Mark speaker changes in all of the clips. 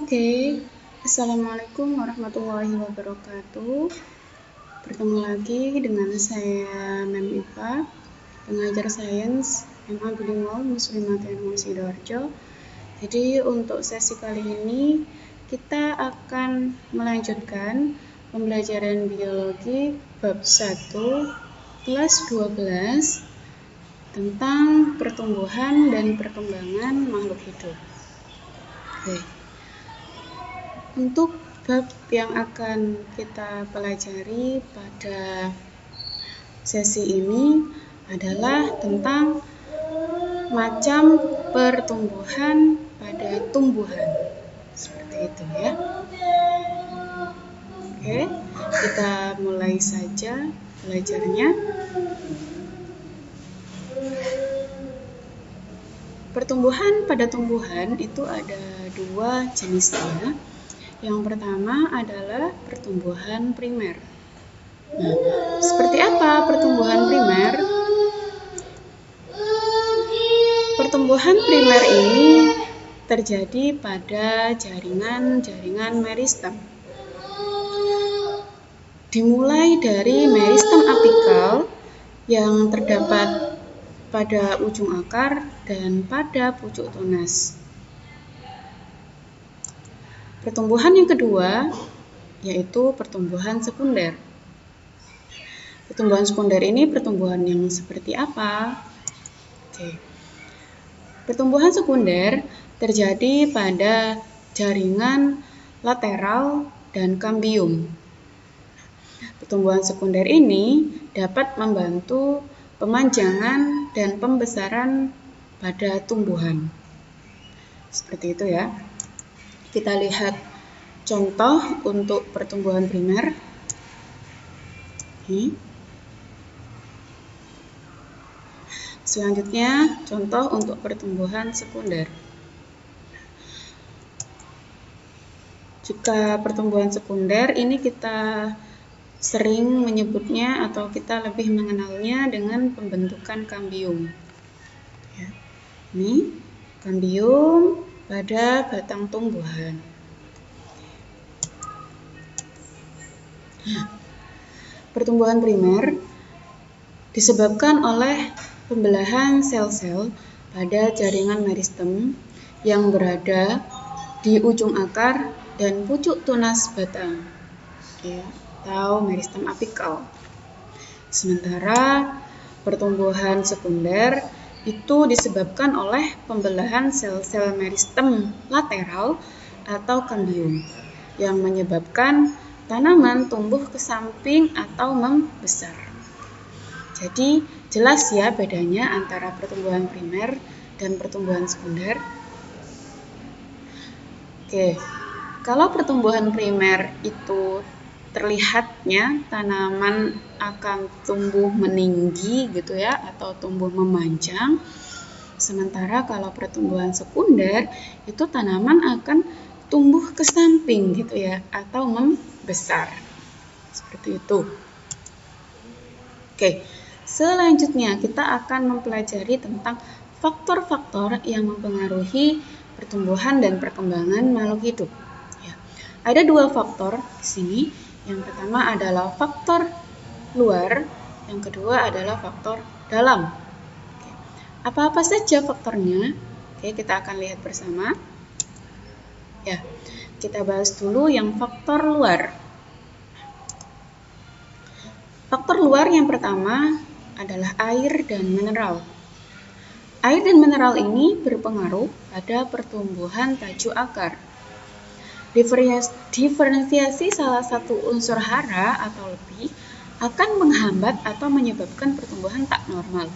Speaker 1: Oke, Assalamualaikum warahmatullahi wabarakatuh. Bertemu lagi dengan saya Mem Iva, pengajar sains MA Bilingual Muslimat Ilmu Sidoarjo. Jadi untuk sesi kali ini kita akan melanjutkan pembelajaran biologi bab 1 kelas 12 tentang pertumbuhan dan perkembangan makhluk hidup. Oke. Untuk bab yang akan kita pelajari pada sesi ini adalah tentang macam pertumbuhan pada tumbuhan. Seperti itu ya. Oke, kita mulai saja belajarnya. Pertumbuhan pada tumbuhan itu ada dua jenisnya. Yang pertama adalah pertumbuhan primer. Nah, seperti apa pertumbuhan primer? Pertumbuhan primer ini terjadi pada jaringan-jaringan meristem. Dimulai dari meristem apikal yang terdapat pada ujung akar dan pada pucuk tunas. Pertumbuhan yang kedua yaitu pertumbuhan sekunder. Pertumbuhan sekunder ini pertumbuhan yang seperti apa? Oke. Pertumbuhan sekunder terjadi pada jaringan lateral dan kambium. Pertumbuhan sekunder ini dapat membantu pemanjangan dan pembesaran pada tumbuhan. Seperti itu ya. Kita lihat contoh untuk pertumbuhan primer. Selanjutnya, contoh untuk pertumbuhan sekunder. Jika pertumbuhan sekunder ini kita sering menyebutnya atau kita lebih mengenalnya dengan pembentukan kambium. Ini kambium pada batang tumbuhan. Pertumbuhan primer disebabkan oleh pembelahan sel-sel pada jaringan meristem yang berada di ujung akar dan pucuk tunas batang, atau meristem apikal. Sementara pertumbuhan sekunder itu disebabkan oleh pembelahan sel-sel meristem lateral atau kambium yang menyebabkan tanaman tumbuh ke samping atau membesar. Jadi jelas ya bedanya antara pertumbuhan primer dan pertumbuhan sekunder. Oke, kalau pertumbuhan primer itu terlihatnya tanaman akan tumbuh meninggi gitu ya, atau tumbuh memanjang. Sementara kalau pertumbuhan sekunder itu tanaman akan tumbuh ke samping gitu ya, atau membesar. Seperti itu. Oke, selanjutnya kita akan mempelajari tentang faktor-faktor yang mempengaruhi pertumbuhan dan perkembangan makhluk hidup. Ya. Ada dua faktor di sini. Yang pertama adalah faktor luar, yang kedua adalah faktor dalam. Apa-apa saja faktornya? Oke, kita akan lihat bersama. Ya, kita bahas dulu yang faktor luar. Faktor luar yang pertama adalah air dan mineral. Air dan mineral ini berpengaruh pada pertumbuhan tajuk akar. Diferensiasi salah satu unsur hara atau lebih akan menghambat atau menyebabkan pertumbuhan tak normal.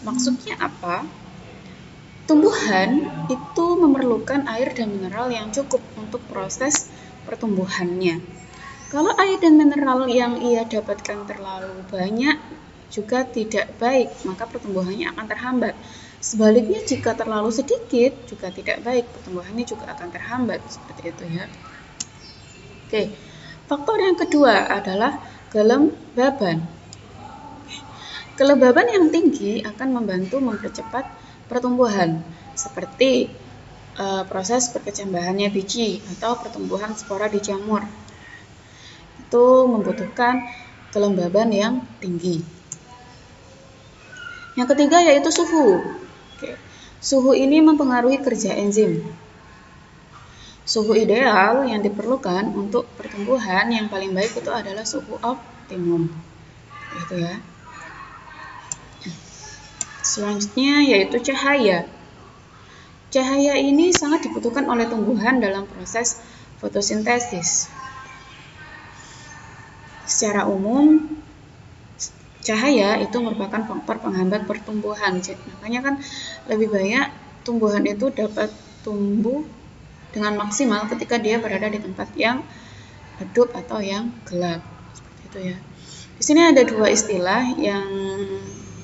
Speaker 1: Maksudnya apa? Tumbuhan itu memerlukan air dan mineral yang cukup untuk proses pertumbuhannya. Kalau air dan mineral yang ia dapatkan terlalu banyak juga tidak baik, maka pertumbuhannya akan terhambat. Sebaliknya jika terlalu sedikit juga tidak baik, pertumbuhannya juga akan terhambat. Seperti itu ya. Oke, faktor yang kedua adalah kelembaban. Kelembaban yang tinggi akan membantu mempercepat pertumbuhan, seperti proses perkecambahannya biji atau pertumbuhan spora di jamur. Itu membutuhkan kelembaban yang tinggi. Yang ketiga yaitu suhu. Suhu ini mempengaruhi kerja enzim. Suhu ideal yang diperlukan untuk pertumbuhan yang paling baik itu adalah suhu optimum. Itu ya. Selanjutnya yaitu cahaya. Cahaya ini sangat dibutuhkan oleh tumbuhan dalam proses fotosintesis. Secara umum, cahaya itu merupakan faktor penghambat pertumbuhan. Makanya kan lebih banyak tumbuhan itu dapat tumbuh dengan maksimal ketika dia berada di tempat yang redup atau yang gelap. Seperti itu ya. Di sini ada dua istilah yang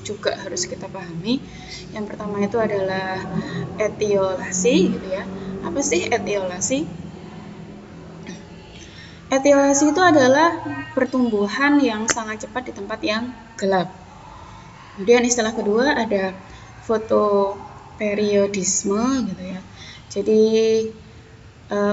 Speaker 1: juga harus kita pahami. Yang pertama itu adalah etiolasi gitu ya. Apa sih etiolasi? Etiolasi itu adalah pertumbuhan yang sangat cepat di tempat yang gelap. Kemudian istilah kedua ada fotoperiodisme gitu ya. Jadi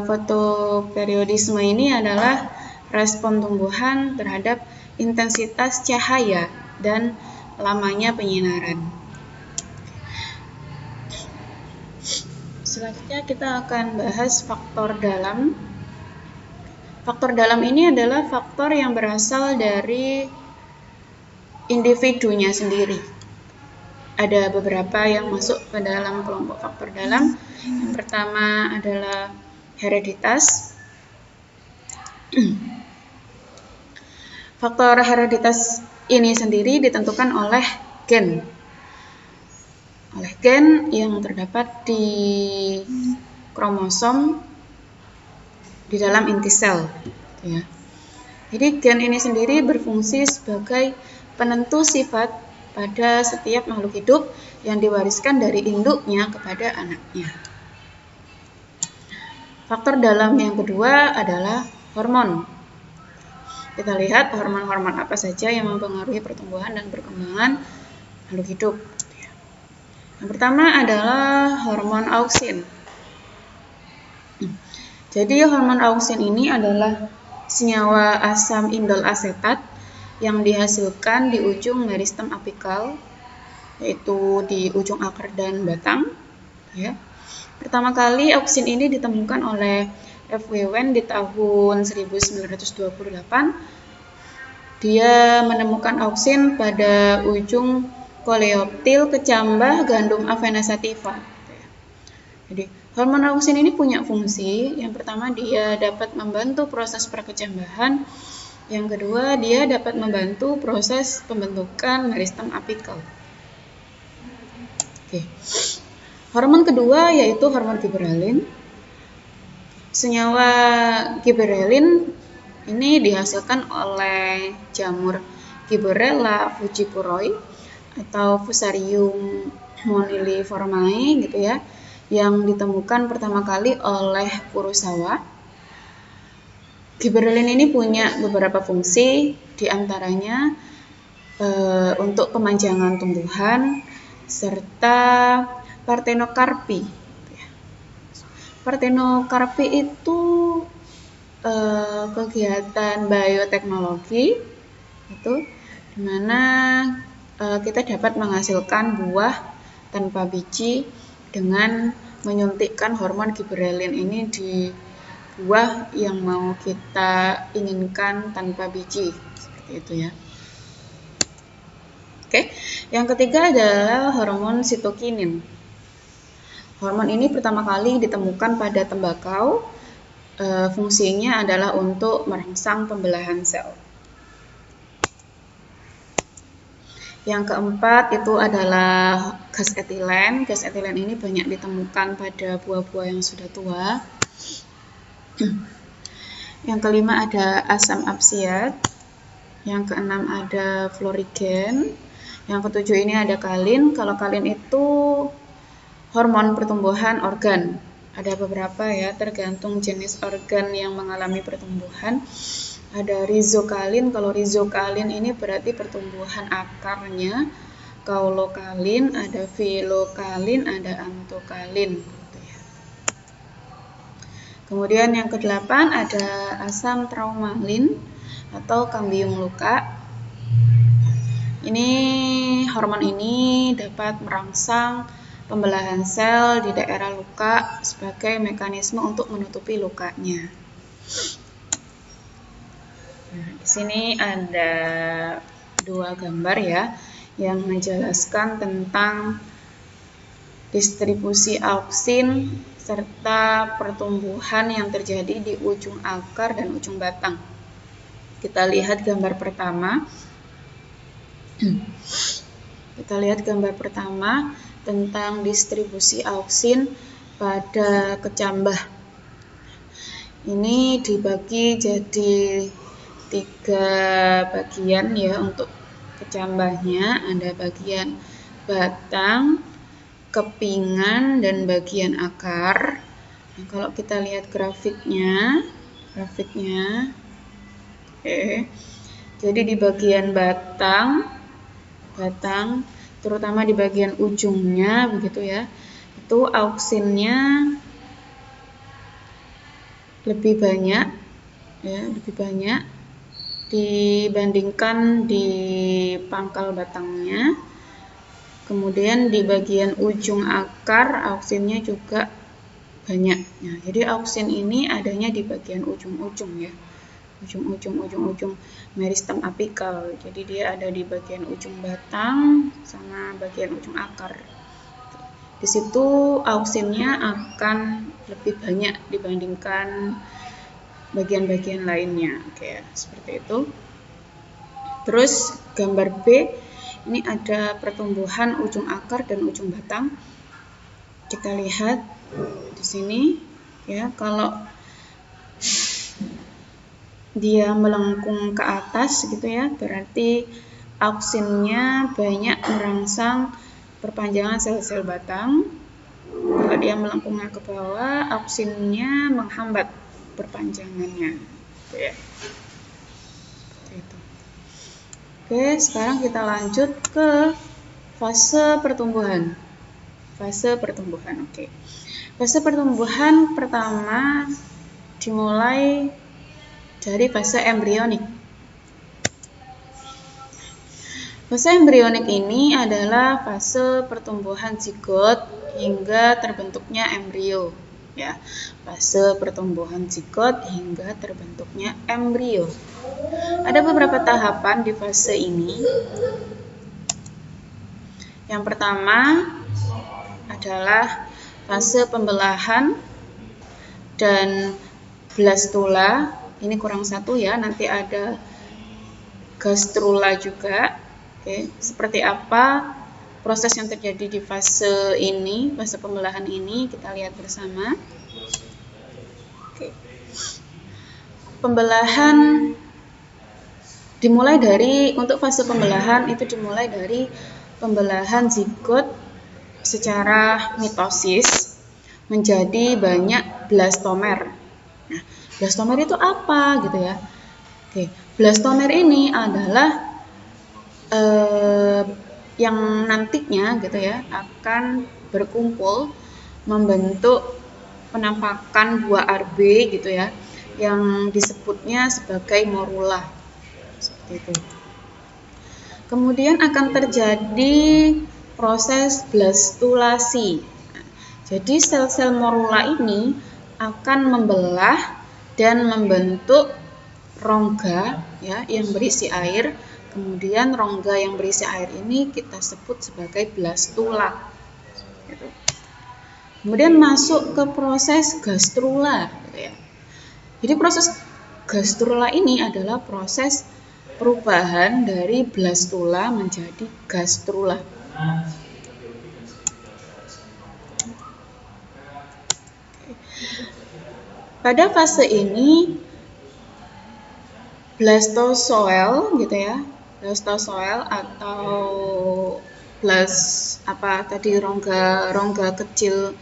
Speaker 1: fotoperiodisme ini adalah respon tumbuhan terhadap intensitas cahaya dan lamanya penyinaran. Selanjutnya kita akan bahas faktor dalam. Faktor dalam ini adalah faktor yang berasal dari individunya sendiri. Ada beberapa yang masuk ke dalam kelompok faktor dalam. Yang pertama adalah hereditas. Faktor hereditas ini sendiri ditentukan oleh gen. Oleh gen yang terdapat di kromosom di dalam inti sel. Ya. Jadi gen ini sendiri berfungsi sebagai penentu sifat pada setiap makhluk hidup yang diwariskan dari induknya kepada anaknya. Faktor dalam yang kedua adalah hormon. Kita lihat hormon-hormon apa saja yang mempengaruhi pertumbuhan dan perkembangan makhluk hidup. Yang pertama adalah hormon auksin. Jadi hormon auksin ini adalah senyawa asam indol asetat yang dihasilkan di ujung meristem apikal, yaitu di ujung akar dan batang. Ya. Pertama kali auksin ini ditemukan oleh F. Wen di tahun 1928. Dia menemukan auksin pada ujung koleoptil kecambah gandum Avena sativa. Jadi hormon auksin ini punya fungsi. Yang pertama, dia dapat membantu proses perkecambahan. Yang kedua, dia dapat membantu proses pembentukan meristem apikal. Oke. Hormon kedua yaitu hormon giberelin. Senyawa giberelin ini dihasilkan oleh jamur Gibberella fujipuroi atau Fusarium moniliformae gitu ya, yang ditemukan pertama kali oleh Kurosawa. Giberelin ini punya beberapa fungsi, diantaranya untuk pemanjangan tumbuhan serta partenokarpi. Partenokarpi itu kegiatan bioteknologi itu dimana kita dapat menghasilkan buah tanpa biji dengan menyuntikkan hormon giberelin ini di buah yang mau kita inginkan tanpa biji, seperti itu ya. Oke, yang ketiga adalah hormon sitokinin. Hormon ini pertama kali ditemukan pada tembakau. Fungsinya adalah untuk merangsang pembelahan sel. Yang keempat itu adalah gas etilen. Gas etilen ini banyak ditemukan pada buah-buah yang sudah tua. Yang kelima ada asam absiat. Yang keenam ada florigen. Yang ketujuh ini ada kalin. Kalau kalin itu hormon pertumbuhan organ. Ada beberapa ya, tergantung jenis organ yang mengalami pertumbuhan. Ada rizokalin. Kalau rizokalin ini berarti pertumbuhan akarnya. Kaulokalin, ada filokalin, ada antokalin gitu ya. Kemudian yang ke-8 ada asam traumalin atau kambium luka. Ini hormon ini dapat merangsang pembelahan sel di daerah luka sebagai mekanisme untuk menutupi lukanya. Nah, di sini ada 2 gambar ya yang menjelaskan tentang distribusi auksin serta pertumbuhan yang terjadi di ujung akar dan ujung batang. Kita lihat gambar pertama. Kita lihat gambar pertama tentang distribusi auksin pada kecambah. Ini dibagi jadi 3 bagian ya untuk kecambahnya. Ada bagian batang, kepingan, dan bagian akar. Nah, kalau kita lihat grafiknya, oke. Jadi di bagian batang, terutama di bagian ujungnya, begitu ya, itu auksinnya lebih banyak, ya, dibandingkan di pangkal batangnya. Kemudian di bagian ujung akar auksinnya juga banyak. Nah, jadi auksin ini adanya di bagian ujung-ujung ya. Ujung meristem apikal. Jadi dia ada di bagian ujung batang sama bagian ujung akar. Di situ auksinnya akan lebih banyak dibandingkan bagian-bagian lainnya. Oke, seperti itu. Terus gambar B, ini ada pertumbuhan ujung akar dan ujung batang. Kita lihat di sini ya, kalau dia melengkung ke atas gitu ya, berarti auksinnya banyak merangsang perpanjangan sel-sel batang. Kalau dia melengkungnya ke bawah, auksinnya menghambat perpanjangannya. Gitu ya. Seperti itu. Oke, sekarang kita lanjut ke fase pertumbuhan. Oke. Fase pertumbuhan pertama dimulai dari fase embrionik. Fase embrionik ini adalah fase pertumbuhan zigot hingga terbentuknya embrio. Ya, fase pertumbuhan zigot hingga terbentuknya embrio. Ada beberapa tahapan di fase ini. Yang pertama adalah fase pembelahan dan blastula. Ini kurang satu ya, nanti ada gastrula juga. Oke, seperti apa proses yang terjadi di fase ini, fase pembelahan ini, kita lihat bersama. Oke. Pembelahan dimulai dari, untuk fase pembelahan itu dimulai dari pembelahan zigot secara mitosis menjadi banyak blastomer. Nah, blastomer itu apa gitu ya? Oke, blastomer ini adalah yang nantinya gitu ya akan berkumpul membentuk penampakan buah RB gitu ya, yang disebutnya sebagai morula. Seperti itu. Kemudian akan terjadi proses blastulasi. Jadi sel-sel morula ini akan membelah dan membentuk rongga ya yang berisi air. Kemudian rongga yang berisi air ini kita sebut sebagai blastula. Gitu. Kemudian masuk ke proses gastrula. Gitu ya. Jadi proses gastrula ini adalah proses perubahan dari blastula menjadi gastrula. Pada fase ini blastozoel gitu ya, blastozoel atau rongga kecil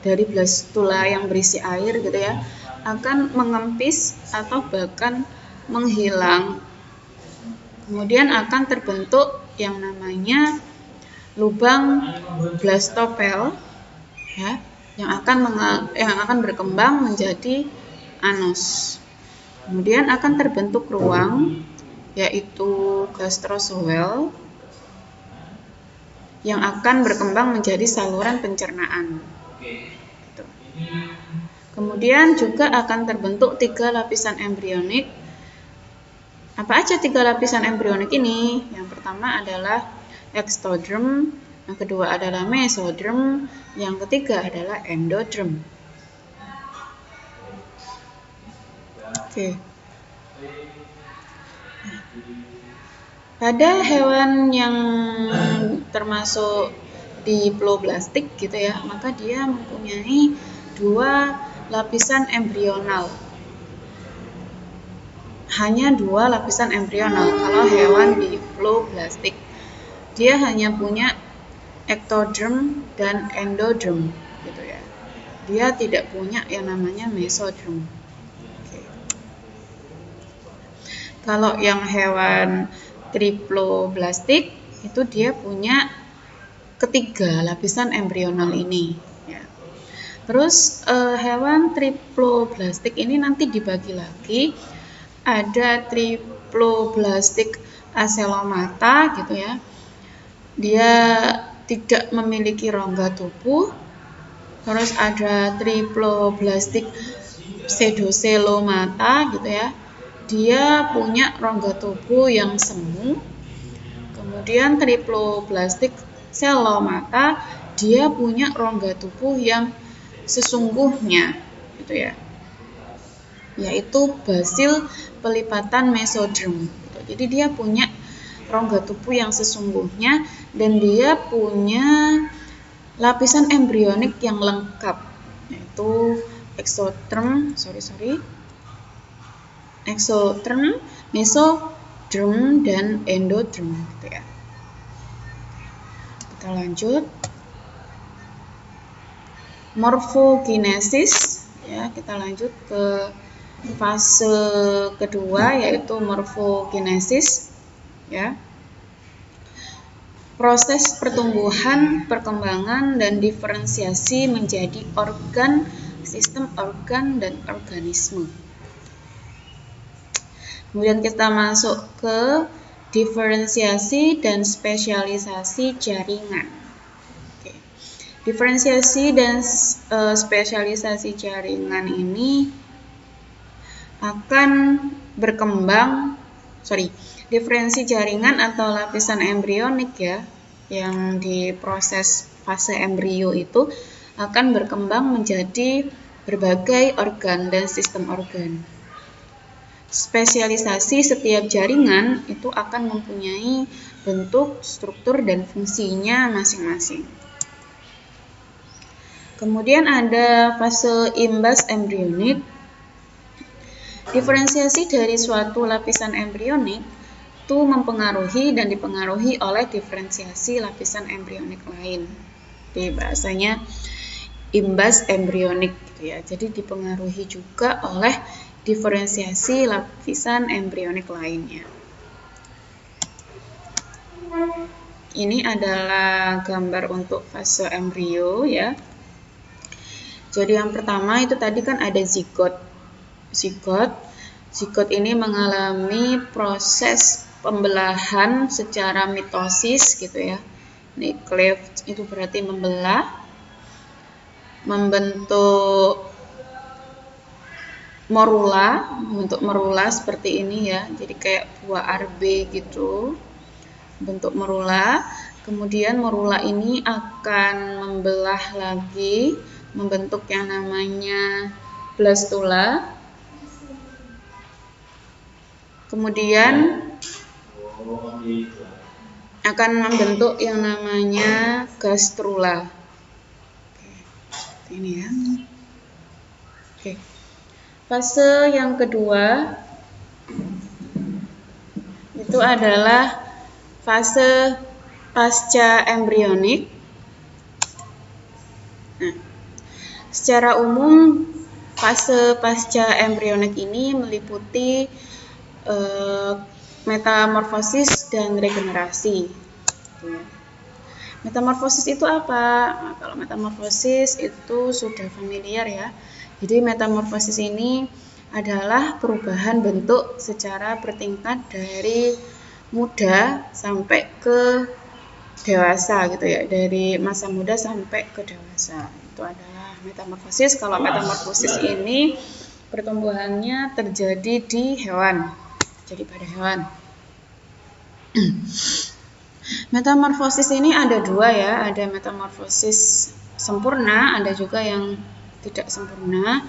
Speaker 1: dari blastula yang berisi air gitu ya, akan mengempis atau bahkan menghilang. Kemudian akan terbentuk yang namanya lubang blastopel ya, yang akan berkembang menjadi anus. Kemudian akan terbentuk ruang, yaitu gastrozoel, yang akan berkembang menjadi saluran pencernaan. Gitu. Kemudian juga akan terbentuk 3 lapisan embrionik. Apa aja 3 lapisan embrionik ini? Yang pertama adalah ectoderm, yang kedua adalah mesoderm, yang ketiga adalah endoderm. Oke. Pada hewan yang termasuk diploblastik gitu ya, maka dia mempunyai 2 lapisan embrional. Hanya 2 lapisan embrional kalau hewan diploblastik. Dia hanya punya ectoderm dan endoderm gitu ya. Dia tidak punya yang namanya mesoderm. Oke. Kalau yang hewan triploblastik itu dia punya ketiga lapisan embrional ini ya. Terus hewan triploblastik ini nanti dibagi lagi, ada triploblastik acelomata gitu ya. Dia tidak memiliki rongga tubuh. Terus ada triploblastik pseudocelomata gitu ya. Dia punya rongga tubuh yang semu. Kemudian triploblastik celomata, dia punya rongga tubuh yang sesungguhnya gitu ya, yaitu basil pelipatan mesoderm gitu. Jadi dia punya rongga tubuh yang sesungguhnya dan dia punya lapisan embrionik yang lengkap, yaitu exotherm, mesoderm, dan endoderm gitu ya. Kita lanjut. Morfokinesis ya, kita lanjut ke fase kedua yaitu morfokinesis ya. Proses pertumbuhan, perkembangan, dan diferensiasi menjadi organ, sistem organ, dan organisme. Kemudian kita masuk ke diferensiasi dan spesialisasi jaringan. Oke. Diferensiasi dan spesialisasi jaringan ini akan berkembang, diferensi jaringan atau lapisan embrionik ya, yang di proses fase embrio itu akan berkembang menjadi berbagai organ dan sistem organ. Spesialisasi setiap jaringan itu akan mempunyai bentuk, struktur, dan fungsinya masing-masing. Kemudian ada fase imbas embrionik. Diferensiasi dari suatu lapisan embrionik itu mempengaruhi dan dipengaruhi oleh diferensiasi lapisan embrionik lain. Jadi bahasanya imbas embrionik gitu ya. Jadi dipengaruhi juga oleh diferensiasi lapisan embrionik lainnya. Ini adalah gambar untuk fase embrio ya. Jadi yang pertama itu tadi kan ada zigot. Zigot ini mengalami proses pembelahan secara mitosis gitu ya. Ini cleaved itu berarti membelah, membentuk merula seperti ini ya. Jadi kayak buah arbe gitu, bentuk merula. Kemudian merula ini akan membelah lagi, membentuk yang namanya blastula. Kemudian akan membentuk yang namanya gastrula. Ini ya. Oke. Fase yang kedua itu adalah fase pasca embrionik. Nah, secara umum fase pasca embrionik ini meliputi metamorfosis dan regenerasi. Metamorfosis itu apa? Nah, kalau metamorfosis itu sudah familiar ya. Jadi metamorfosis ini adalah perubahan bentuk secara bertingkat dari muda sampai ke dewasa gitu ya, dari masa muda sampai ke dewasa. Itu adalah metamorfosis. Kalau metamorfosis ini pertumbuhannya terjadi di hewan, jadi pada hewan. Metamorfosis ini ada dua ya, ada metamorfosis sempurna, ada juga yang tidak sempurna.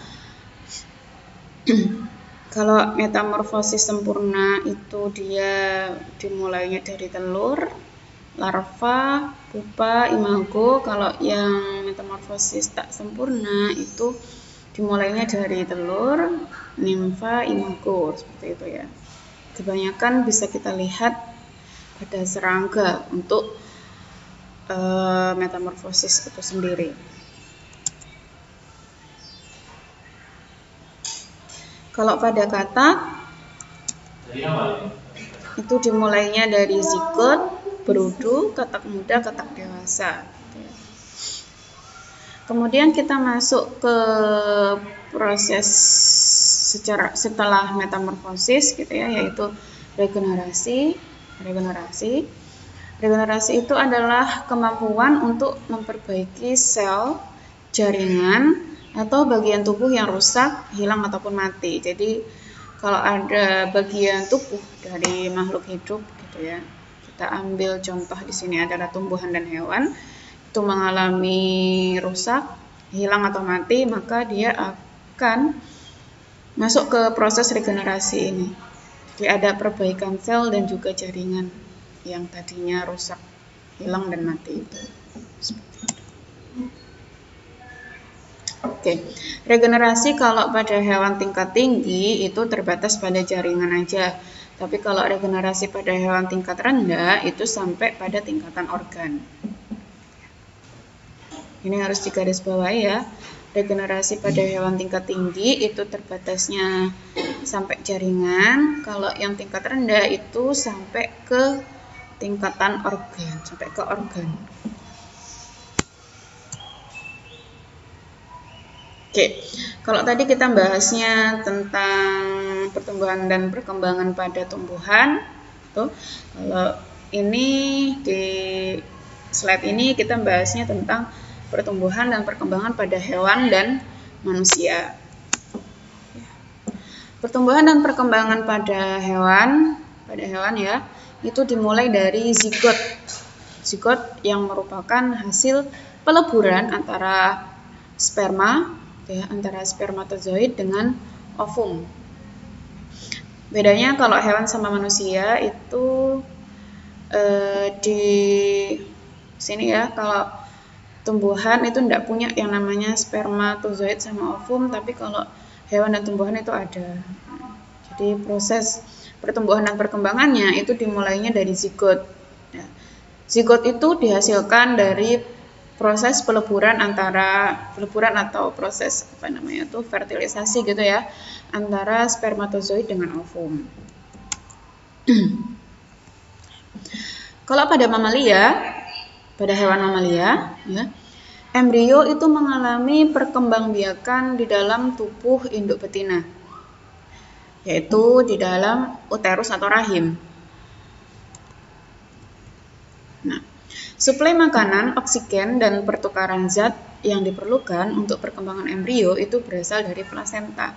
Speaker 1: Kalau metamorfosis sempurna itu dia dimulainya dari telur, larva, pupa, imago. Kalau yang metamorfosis tak sempurna itu dimulainya dari telur, nimfa, imago, seperti itu ya. Kebanyakan bisa kita lihat pada serangga untuk metamorfosis itu sendiri. Kalau pada katak itu dimulainya dari zigot, berudu, katak muda, katak dewasa. Kemudian kita masuk ke proses setelah metamorfosis gitu ya, yaitu regenerasi. Regenerasi itu adalah kemampuan untuk memperbaiki sel, jaringan, atau bagian tubuh yang rusak, hilang, ataupun mati. Jadi kalau ada bagian tubuh dari makhluk hidup gitu ya, kita ambil contoh di sini adalah tumbuhan dan hewan, itu mengalami rusak, hilang atau mati, maka dia akan masuk ke proses regenerasi ini. Jadi ada perbaikan sel dan juga jaringan yang tadinya rusak, hilang, dan mati itu. Oke, regenerasi kalau pada hewan tingkat tinggi itu terbatas pada jaringan aja. Tapi kalau regenerasi pada hewan tingkat rendah itu sampai pada tingkatan organ. Ini harus digarisbawahi ya. Regenerasi pada hewan tingkat tinggi itu terbatasnya sampai jaringan. Kalau yang tingkat rendah itu sampai ke tingkatan organ, sampai ke organ. Oke, kalau tadi kita bahasnya tentang pertumbuhan dan perkembangan pada tumbuhan, tuh. Kalau ini di slide ini kita bahasnya tentang pertumbuhan dan perkembangan pada hewan dan manusia. Pertumbuhan dan perkembangan pada hewan ya, itu dimulai dari zigot. Zigot yang merupakan hasil peleburan antara sperma ya, antara spermatozoid dengan ovum. Bedanya kalau hewan sama manusia itu di sini ya, kalau tumbuhan itu tidak punya yang namanya spermatozoid sama ovum, tapi kalau hewan dan tumbuhan itu ada. Jadi proses pertumbuhan dan perkembangannya itu dimulainya dari zigot. Ya. Zigot itu dihasilkan dari proses peleburan atau proses fertilisasi gitu ya, antara spermatozoid dengan ovum. Kalau pada mamalia, pada hewan mamalia ya, embrio itu mengalami perkembangbiakan di dalam tubuh induk betina, yaitu di dalam uterus atau rahim. Nah, suplai makanan, oksigen, dan pertukaran zat yang diperlukan untuk perkembangan embrio itu berasal dari plasenta.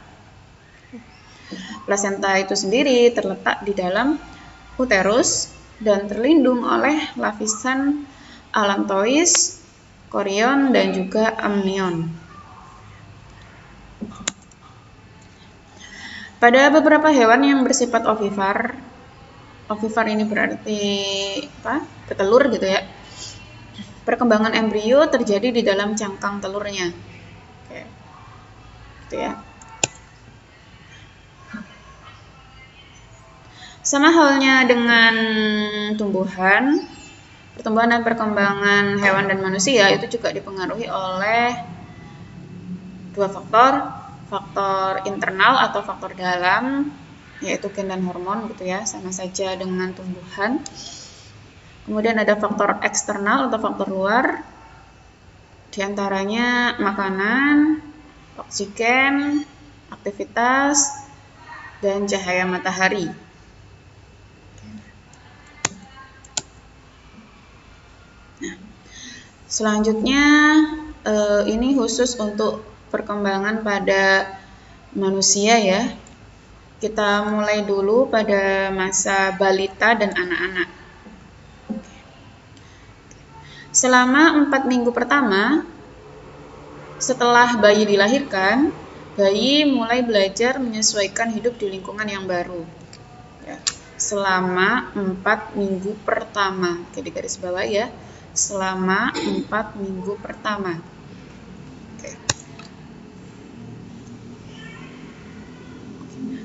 Speaker 1: Plasenta itu sendiri terletak di dalam uterus dan terlindung oleh lapisan allantois, korion, dan juga amnion. Pada beberapa hewan yang bersifat ovipar ini berarti petelur gitu ya. Perkembangan embrio terjadi di dalam cangkang telurnya. Oke. Gitu ya. Sama halnya dengan tumbuhan, pertumbuhan dan perkembangan hewan dan manusia itu juga dipengaruhi oleh dua faktor internal atau faktor dalam, yaitu gen dan hormon gitu ya, sama saja dengan tumbuhan. Kemudian ada faktor eksternal atau faktor luar, diantaranya makanan, oksigen, aktivitas, dan cahaya matahari. Nah, selanjutnya ini khusus untuk perkembangan pada manusia ya. Kita mulai dulu pada masa balita dan anak-anak. Selama 4 minggu pertama, setelah bayi dilahirkan, bayi mulai belajar menyesuaikan hidup di lingkungan yang baru. Ya, selama 4 minggu pertama, oke, di garis bawah ya, selama 4 minggu pertama. Oke.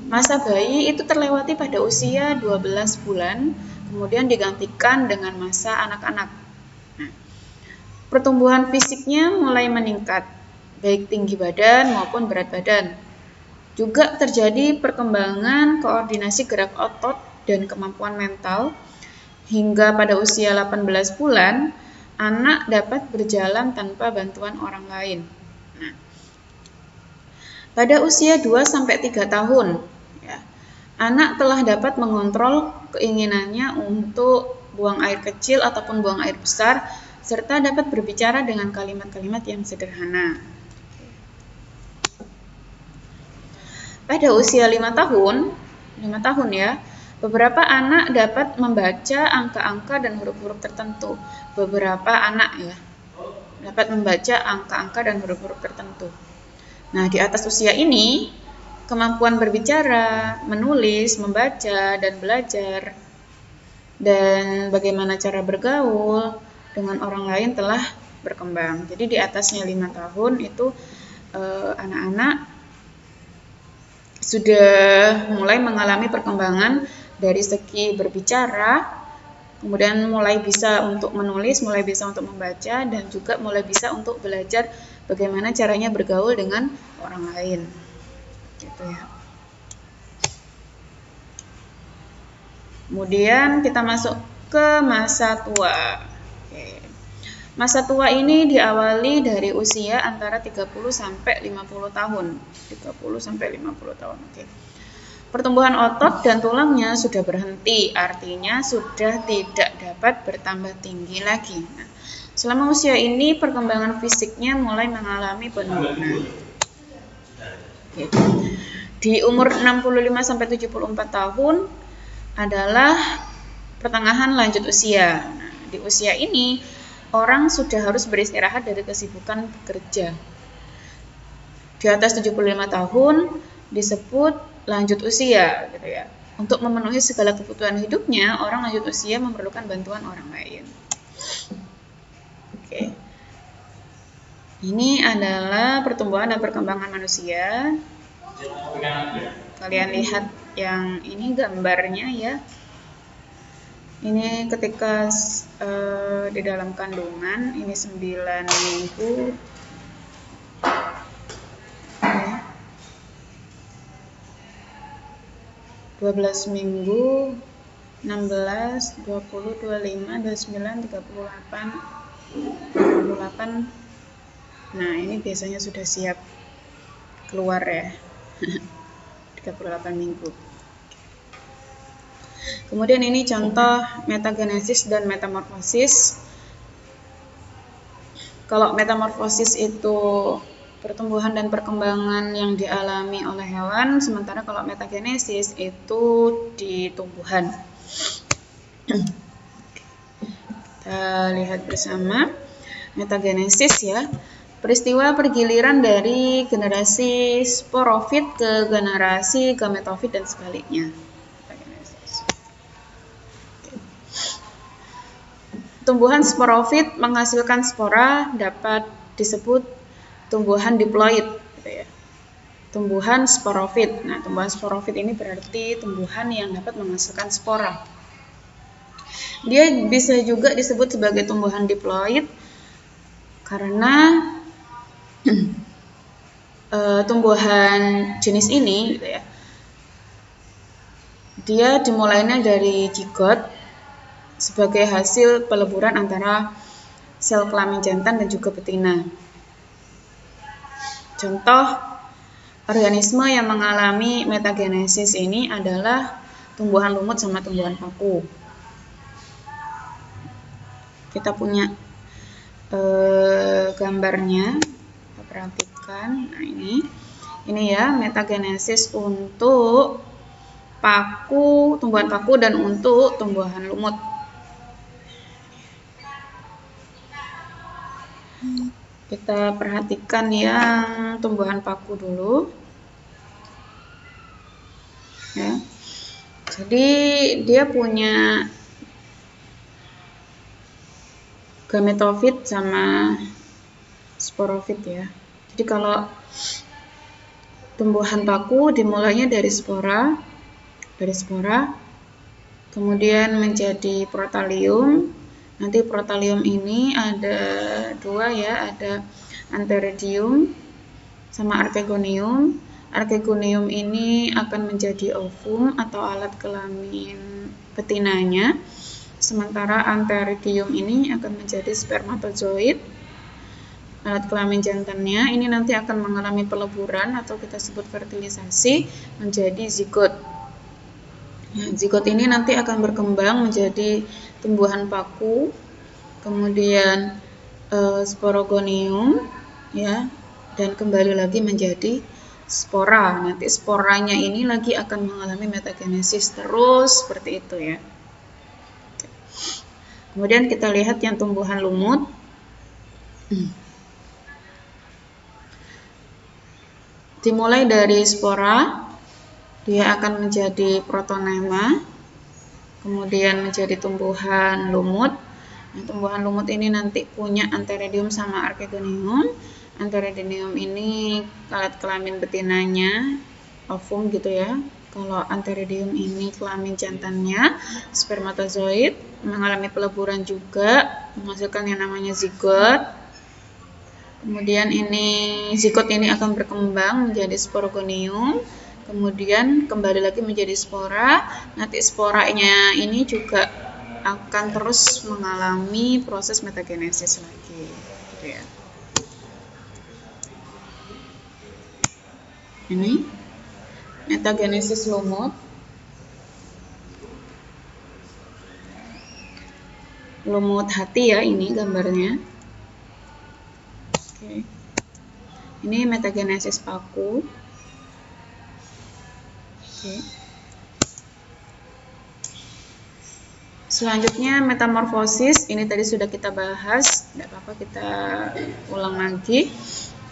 Speaker 1: Masa bayi itu terlewati pada usia 12 bulan, kemudian digantikan dengan masa anak-anak. Pertumbuhan fisiknya mulai meningkat, baik tinggi badan maupun berat badan. Juga terjadi perkembangan koordinasi gerak otot dan kemampuan mental. Hingga pada usia 18 bulan, anak dapat berjalan tanpa bantuan orang lain. Nah, pada usia 2-3 tahun, ya, anak telah dapat mengontrol keinginannya untuk buang air kecil ataupun buang air besar, serta dapat berbicara dengan kalimat-kalimat yang sederhana. Pada usia 5 tahun ya, beberapa anak dapat membaca angka-angka dan huruf-huruf tertentu. Beberapa anak ya, dapat membaca angka-angka dan huruf-huruf tertentu. Nah, di atas usia ini, kemampuan berbicara, menulis, membaca, dan belajar, dan bagaimana cara bergaul dengan orang lain telah berkembang. Jadi di atasnya 5 tahun itu anak-anak sudah mulai mengalami perkembangan dari segi berbicara, kemudian mulai bisa untuk menulis, mulai bisa untuk membaca, dan juga mulai bisa untuk belajar bagaimana caranya bergaul dengan orang lain. Gitu ya. Kemudian kita masuk ke masa tua. Oke. Masa tua ini diawali dari usia antara 30 sampai 50 tahun. 30 sampai 50 tahun. Oke. Pertumbuhan otot dan tulangnya sudah berhenti, artinya sudah tidak dapat bertambah tinggi lagi. Nah, selama usia ini perkembangan fisiknya mulai mengalami penurunan. Oke. Di umur 65 sampai 74 tahun adalah pertengahan lanjut usia. Nah, di usia ini orang sudah harus beristirahat dari kesibukan bekerja. Di atas 75 tahun disebut lanjut usia, gitu ya. Untuk memenuhi segala kebutuhan hidupnya, orang lanjut usia memerlukan bantuan orang lain. Oke. Ini adalah pertumbuhan dan perkembangan manusia. Kalian lihat yang ini gambarnya ya. Ini ketika di dalam kandungan, ini 9 minggu. Okay. 12 minggu, 16, 20, 25, 29, 38, 38. Nah, ini biasanya sudah siap keluar ya. 38 minggu. Kemudian ini contoh metagenesis dan metamorfosis. Kalau metamorfosis itu pertumbuhan dan perkembangan yang dialami oleh hewan, sementara kalau metagenesis itu di tumbuhan. Kita lihat bersama metagenesis ya. Peristiwa pergiliran dari generasi sporofit ke generasi gametofit dan sebaliknya. Tumbuhan sporofit menghasilkan spora dapat disebut tumbuhan diploid. Gitu ya. Tumbuhan sporofit. Nah, tumbuhan sporofit ini berarti tumbuhan yang dapat menghasilkan spora. Dia bisa juga disebut sebagai tumbuhan diploid karena tumbuhan jenis ini gitu ya, dia dimulainya dari zigot, sebagai hasil peleburan antara sel kelamin jantan dan juga betina. Contoh organisme yang mengalami metagenesis ini adalah tumbuhan lumut sama tumbuhan paku. Kita punya gambarnya, kita perhatikan. Nah, ini ya metagenesis untuk paku, tumbuhan paku dan untuk tumbuhan lumut. Kita perhatikan yang tumbuhan paku dulu. Ya. Jadi dia punya gametofit sama sporofit ya. Jadi kalau tumbuhan paku dimulainya dari spora, kemudian menjadi protalium. Nanti protalium ini ada dua ya, ada antheridium sama archegonium. Archegonium ini akan menjadi ovum atau alat kelamin betinanya. Sementara antheridium ini akan menjadi spermatozoid, alat kelamin jantannya. Ini nanti akan mengalami peleburan atau kita sebut fertilisasi menjadi zigot. Nah, zigot ini nanti akan berkembang menjadi tumbuhan paku, kemudian sporogonium, ya, dan kembali lagi menjadi spora. Nanti sporanya ini lagi akan mengalami metagenesis terus seperti itu ya. Kemudian kita lihat yang tumbuhan lumut. Dimulai dari spora, dia akan menjadi protonema, kemudian menjadi tumbuhan lumut. Nah, tumbuhan lumut ini nanti punya antheridium sama archegonium. Antheridium ini alat kelamin betinanya, ovum gitu ya. Kalau antheridium ini kelamin jantannya, spermatozoid, mengalami peleburan juga, menghasilkan yang namanya zigot. Kemudian zigot ini akan berkembang menjadi sporogonium, kemudian kembali lagi menjadi spora. Nanti sporanya ini juga akan terus mengalami proses metagenesis lagi, gitu ya. Ini metagenesis lumut. Lumut hati ya, ini gambarnya. Oke. Ini metagenesis paku. Oke. Selanjutnya metamorfosis. Ini tadi sudah kita bahas, tidak apa-apa kita ulang lagi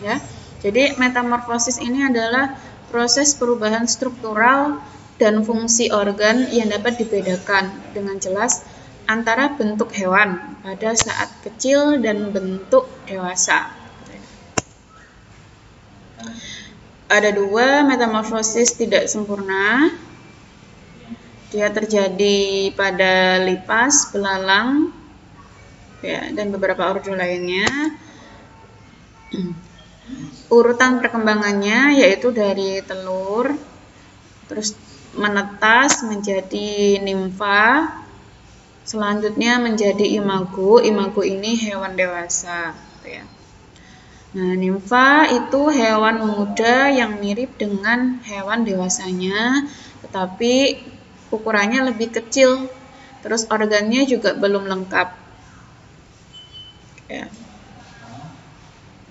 Speaker 1: ya. Jadi metamorfosis ini adalah proses perubahan struktural dan fungsi organ yang dapat dibedakan dengan jelas antara bentuk hewan pada saat kecil dan bentuk dewasa. Ada dua metamorfosis tidak sempurna. Dia terjadi pada lipas, belalang, ya, dan beberapa ordo lainnya. Urutan perkembangannya yaitu dari telur, terus menetas menjadi nimfa, selanjutnya menjadi imago. Imago ini hewan dewasa, gitu ya. Nah, nimfa itu hewan muda yang mirip dengan hewan dewasanya, tetapi ukurannya lebih kecil, terus organnya juga belum lengkap. Ya.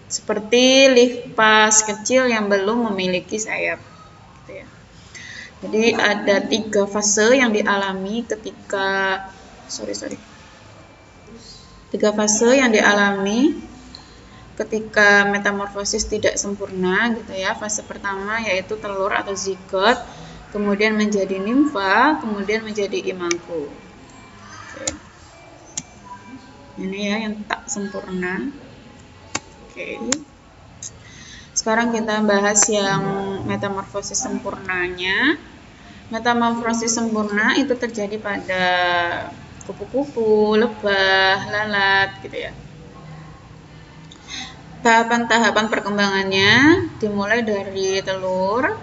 Speaker 1: Seperti lipas kecil yang belum memiliki sayap. Gitu ya. Jadi ada 3 fase yang dialami ketika 3 fase yang dialami ketika metamorfosis tidak sempurna, gitu ya. Fase pertama yaitu telur atau zigot, kemudian menjadi nimfa, kemudian menjadi imago. Oke. Ini ya yang tak sempurna. Oke. Sekarang kita bahas yang metamorfosis sempurnanya. Metamorfosis sempurna itu terjadi pada kupu-kupu, lebah, lalat, gitu ya. Tahapan-tahapan perkembangannya dimulai dari telur,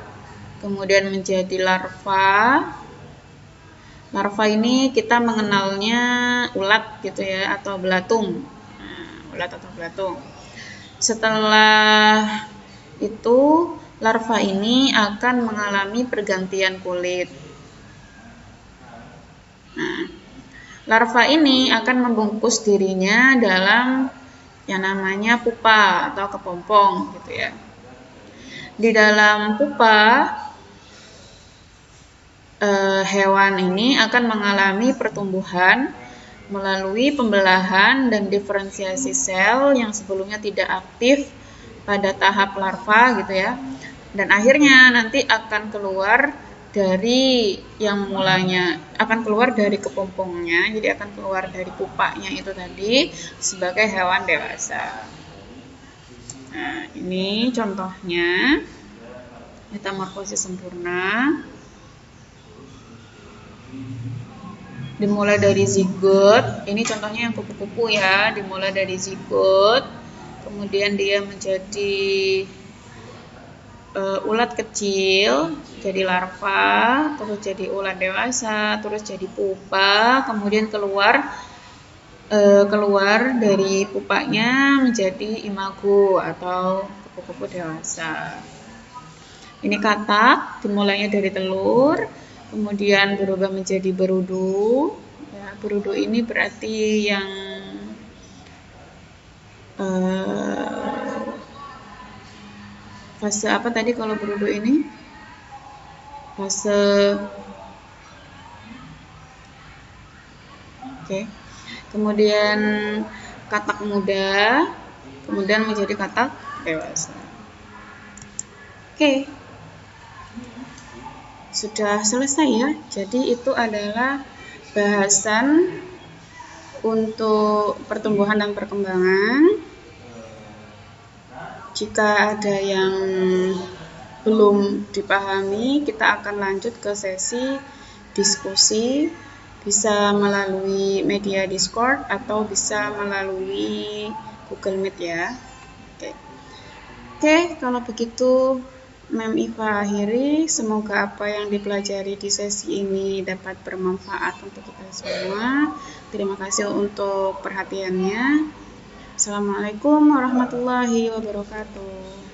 Speaker 1: kemudian menjadi larva, Larva ini kita mengenalnya ulat gitu ya, atau belatung. Nah, ulat atau belatung. Setelah itu larva ini akan mengalami pergantian kulit. Nah, larva ini akan membungkus dirinya dalam yang namanya pupa atau kepompong gitu ya. Di dalam pupa hewan ini akan mengalami pertumbuhan melalui pembelahan dan diferensiasi sel yang sebelumnya tidak aktif pada tahap larva gitu ya. Dan akhirnya nanti akan keluar dari yang mulanya akan keluar dari kepompongnya, jadi akan keluar dari pupanya itu tadi sebagai hewan dewasa. Nah, ini contohnya metamorfosis sempurna. Dimulai dari zigot, ini contohnya yang kupu-kupu ya, dimulai dari zigot, kemudian dia menjadi ulat kecil, jadi larva, terus jadi ulat dewasa, terus jadi pupa, kemudian keluar dari pupanya menjadi imago atau kupu-kupu dewasa. Ini katak, dimulainya dari telur, kemudian berubah menjadi berudu. Ya, berudu ini berarti yang fase apa tadi kalau berudu ini? Fase Oke. Kemudian katak muda, kemudian menjadi katak dewasa. Oke. Sudah selesai ya. Jadi itu adalah bahasan untuk pertumbuhan dan perkembangan. Jika ada yang belum dipahami, kita akan lanjut ke sesi diskusi, bisa melalui media Discord atau bisa melalui Google Meet ya. Oke, kalau begitu Mem Iva akhiri. Semoga apa yang dipelajari di sesi ini dapat bermanfaat untuk kita semua. Terima kasih untuk perhatiannya. Assalamualaikum warahmatullahi wabarakatuh.